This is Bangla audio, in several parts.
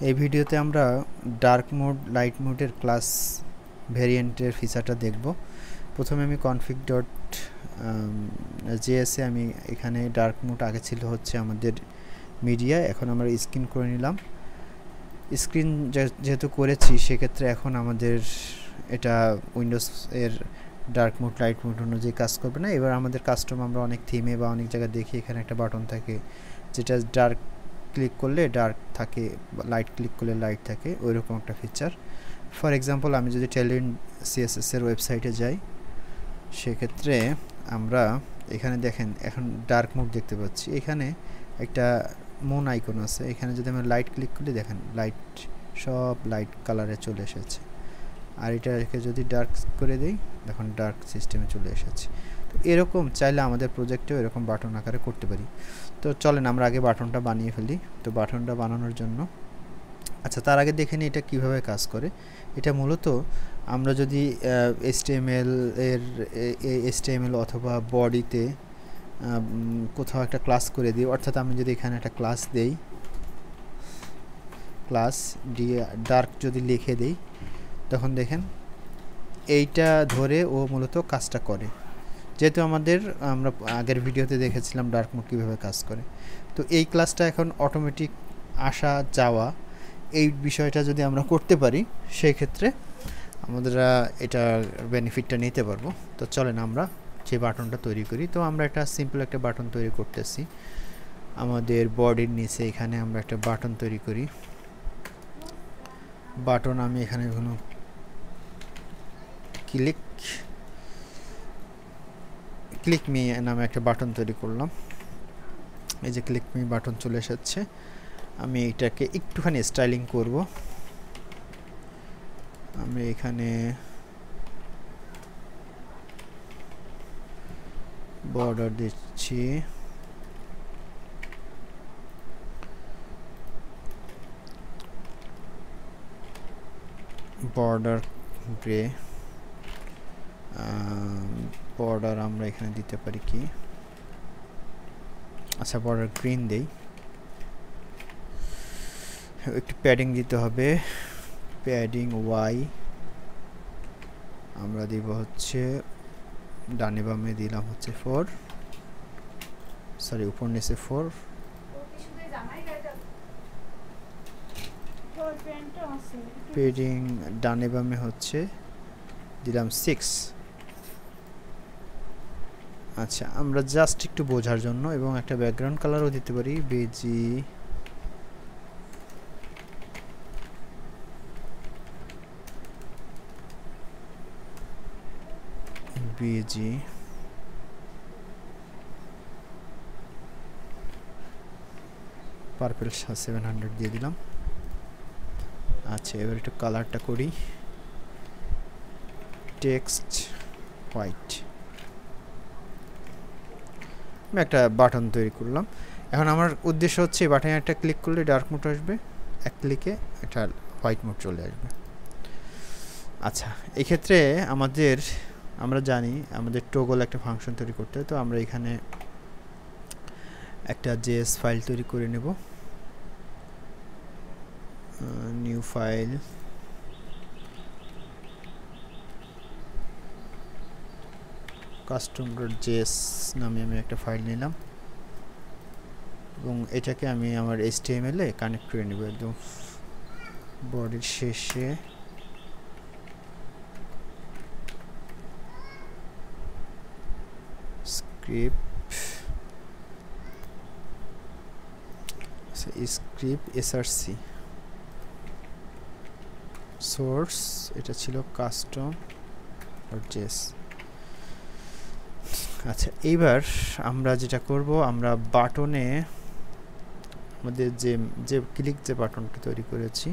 এই ভিডিওতে আমরা ডার্ক মোড লাইট মোডের ক্লাস ভেরিয়েন্টের ফিচারটা দেখব। প্রথমে আমি config.js-এ আমি এখানে ডার্ক মোড আগে ছিল হচ্ছে আমাদের মিডিয়া, এখন আমরা স্ক্রিন করে নিলাম। স্ক্রিন যেহেতু করেছি সেক্ষেত্রে এখন আমাদের এটা উইন্ডোজ এর ডার্ক মোড লাইট মোড অনুযায়ী কাজ করবে না। এবার আমাদের কাস্টম আমরা অনেক থিমে বা অনেক জায়গায় দেখি এখানে একটা বাটন থাকে যেটা ডার্ক ক্লিক করলে ডার্ক থাকে, লাইট ক্লিক করলে লাইট থাকে, ওইরকম একটা ফিচার। ফর এক্সাম্পল আমি যদি টেলউইন্ড সিএসএস এর ওয়েবসাইটে যাই সেক্ষেত্রে আমরা এখানে দেখেন এখন ডার্ক মোড দেখতে পাচ্ছি। এখানে একটা মুন আইকন আছে, এখানে যদি আমরা লাইট ক্লিক করি দেখেন লাইট সব লাইট কালারে চলে এসেছে। আর এটাকে যদি ডার্ক করে দেই দেখুন ডার্ক সিস্টেমে চলে এসেছে। তো এরকম চাইলে আমাদের প্রজেক্টেও এরকম বাটন আকারে করতে পারি। তো চলেন আমরা আগে বাটনটা বানিয়ে ফেলি। তো বাটনটা বানানোর জন্য আচ্ছা তার আগে দেখে নিই এটা কীভাবে কাজ করে। এটা মূলত আমরা যদি HTML অথবা বডিতে কোথাও একটা ক্লাস করে দিই, অর্থাৎ আমি যদি এখানে একটা ক্লাস দেই, ক্লাস দিয়ে ডার্ক যদি লিখে দেই তখন দেখেন এইটা ধরে ও মূলত কাজটা করে। যেহেতু আমরা আগের ভিডিওতে দেখেছিলাম ডার্ক মোড কীভাবে কাজ করে। তো এই ক্লাসটা এখন অটোমেটিক আসা যাওয়া এই বিষয়টা যদি আমরা করতে পারি সেই ক্ষেত্রে আমরা এটা বেনিফিটটা নিতে পারবো। তো চলেন আমরা যে বাটনটা তৈরি করি। তো আমরা একটা সিম্পল একটা বাটন তৈরি করতেছি। আমাদের বডির নিচে এখানে আমরা একটা বাটন তৈরি করি। বাটন আমি এখানে কোনো ক্লিক মি নামে একটা বাটন তৈরি করলাম। এই যে ক্লিক মি বাটন চলে এসেছে। আমি এটাকে একটুখানি স্টাইলিং করব। আমি এখানে বর্ডার দিচ্ছি, বর্ডার গ্রে, বর্ডার আমরা এখানে দিতে পারি কি, আচ্ছা বর্ডার গ্রিন দেই। একটু প্যাডিং দিতে হবে, প্যাডিং ওয়াই আমরা দিব হচ্ছে ডানে বামে দিলাম হচ্ছে 4, সরি উপর নিচে 4, প্যাডিং ডানে বামে হচ্ছে দিলাম 6। আচ্ছা আমরা জাস্ট একটু বোঝার জন্য এবং একটা ব্যাকগ্রাউন্ড কালারও দিতে পারি বিজি পার্পল 700 দিয়ে দিলাম। আচ্ছা এবার একটু কালারটা করি টেক্সট হোয়াইট। আমি একটা বাটন তৈরি করলাম। এখন আমার উদ্দেশ্য হচ্ছে এই বাটনে একটা ক্লিক করলে ডার্ক মোড আসবে, এক ক্লিকে একটা হোয়াইট মোড চলে আসবে। আচ্ছা এই ক্ষেত্রে আমরা জানি আমাদের টগল একটা ফাংশন তৈরি করতে হয়। তো আমরা এখানে একটা জেএস ফাইল তৈরি করে নেব, নিউ ফাইল, custom.js নামে আমি একটা ফাইল নিলাম এবং এটাকে আমি আমার HTML এ কানেক্ট করে নেব একদম বডির শেষে। স্ক্রিপ্ট src সোর্স এটা ছিল custom.js। আচ্ছা এইবার আমরা যেটা করব, আমরা বাটনে আমাদের যে ক্লিক যে বাটনটা তৈরি করেছি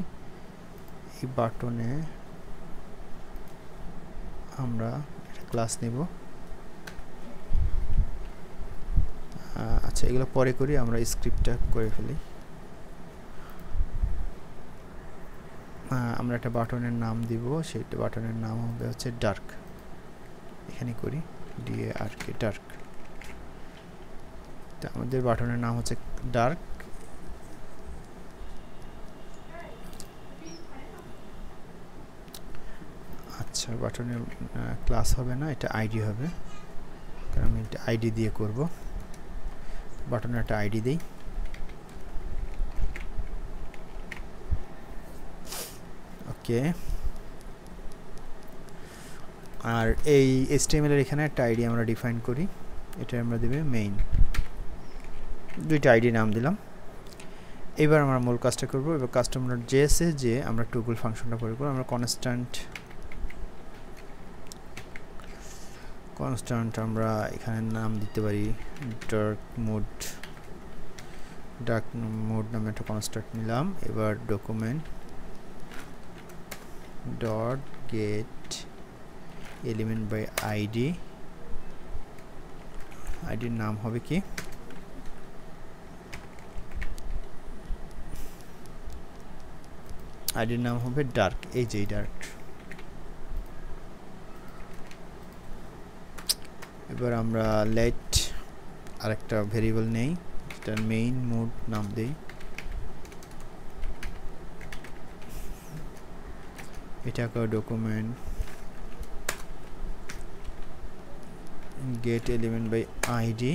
এই বাটনে আমরা একটা ক্লাস নেব। আচ্ছা এগুলো পরে করি, আমরা স্ক্রিপ্টটা করে ফেলি। আমরা একটা বাটনের নাম দিব, সেই বাটনের নাম হবে হচ্ছে ডার্ক। এখানে করি DARK ডার্ক। তো আমাদের বাটনের নাম হচ্ছে ডার্ক। আচ্ছা বাটনের ক্লাস হবে না, এটা আইডি হবে, কারণ আমি এটা আইডি দিয়ে করব। বাটনের একটা আইডি দেই, ওকে। আর এই HTML এর এখানে একটা আইডি আমরা ডিফাইন করি, এটা আমরা দেবে মেইন, দুইটা আইডি নাম দিলাম। এবার আমরা মূল কাজটা করব। এবার কাস্টমার জেএসএ যে আমরা টগল ফাংশনটা প্রয়োগ করব। আমরা কনস্ট্যান্ট আমরা এখানে নাম দিতে পারি ডার্ক মোড নামে একটা কনস্ট্যান্ট নিলাম। এবার document dot get element by আইডির নাম হবে কি, আইডির নাম হবে ডার্ক, এই যে ডার্ক। এবার আমরা লেট আরেকটা ভেরিয়েবল নেই, যেটা মেইন মোড নাম দেই। এটাকে document get element by ID,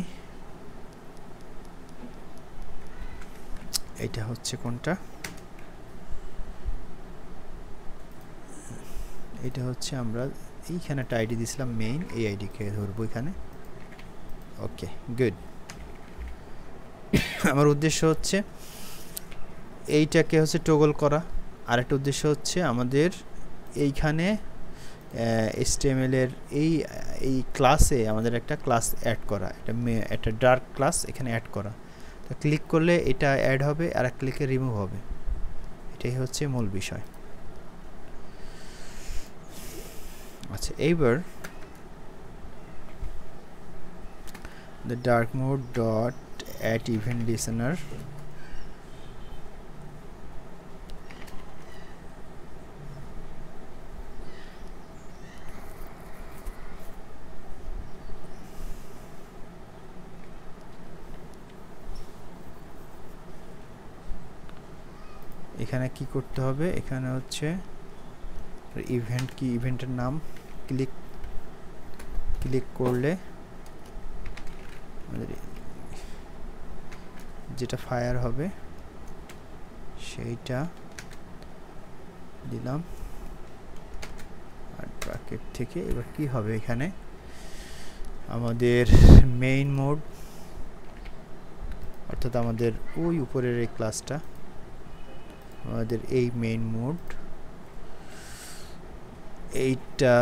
এটা হচ্ছে কোনটা, এটা হচ্ছে আমরা এইখানে একটা আইডি দিয়েছিলাম মেইন, এই আইডিকে ধরবো এখানে, ওকে গুড। আমার উদ্দেশ্য হচ্ছে এইটাকে হচ্ছে টগল করা, আর একটা উদ্দেশ্য হচ্ছে আমাদের এইখানে HTML এর এই ক্লাসে আমাদের একটা ক্লাস অ্যাড করা, একটা ডার্ক ক্লাস এখানে অ্যাড করা। তো ক্লিক করলে এটা অ্যাড হবে আর এক ক্লিকে রিমুভ হবে, এটাই হচ্ছে মূল বিষয়। আচ্ছা এইবার the dark mode dot add event listener, এখানে কি করতে হবে, এখানে হচ্ছে ইভেন্ট কি, ইভেন্টের নাম ক্লিক করলে যেটা ফায়ার হবে সেইটা দিলাম। আর ব্র্যাকেট থেকে এবার কি হবে, এখানে আমাদের মেইন মোড, অর্থাৎ আমাদের ওই উপরের এই ক্লাসটা, আমাদের এই মেইন মোড, এইটা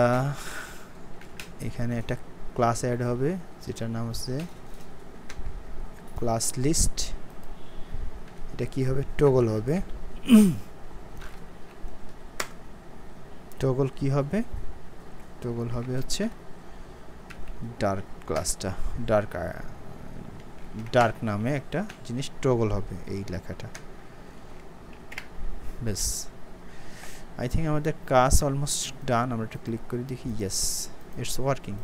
এখানে একটা ক্লাস অ্যাড হবে যেটার নাম হচ্ছে ক্লাস লিস্ট। এটা কি হবে, টগল হবে। টগল কি হবে, টগল হবে হচ্ছে ডার্ক ক্লাসটা, ডার্ক নামে একটা জিনিস টগল হবে এই লেখাটা। বেশ, আই থিঙ্ক আমাদের কাজ অলমোস্ট ডান। আমরা একটা ক্লিক করে দেখি, ইয়েস ইটস ওয়ার্কিং।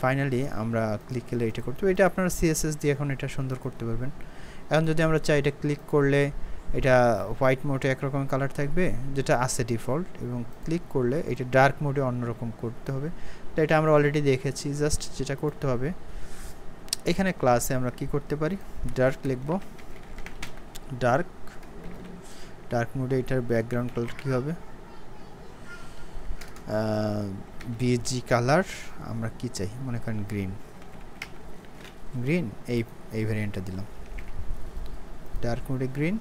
ফাইনালি আমরা ক্লিক করলে এটা করতে, এটা আপনারা CSS দিয়ে এখন এটা সুন্দর করতে পারবেন। এখন যদি আমরা চাই এটা ক্লিক করলে এটা হোয়াইট মোডে একরকম কালার থাকবে যেটা আছে ডিফল্ট, এবং ক্লিক করলে এটা ডার্ক মোডে অন্যরকম করতে হবে। তো এটা আমরা অলরেডি দেখেছি, জাস্ট যেটা করতে হবে এখানে ক্লাসে আমরা কি করতে পারি, ডার্ক লিখব, ডার্ক মোডে এটার ব্যাকগ্রাউন্ড কালার কী হবে, বিজি কালার আমরা কি চাই, মনে করেন গ্রিন, এই ভ্যারিয়েন্টটা দিলাম। ডার্ক মোডে গ্রিন,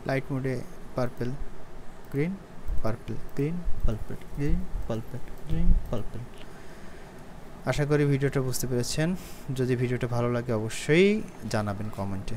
লাইট মোডে purple, green purple, green purple, green purple, green purple. আশা করি ভিডিওটা বুঝতে পেরেছেন। যদি ভিডিওটা ভালো লাগে অবশ্যই জানাবেন কমেন্টে।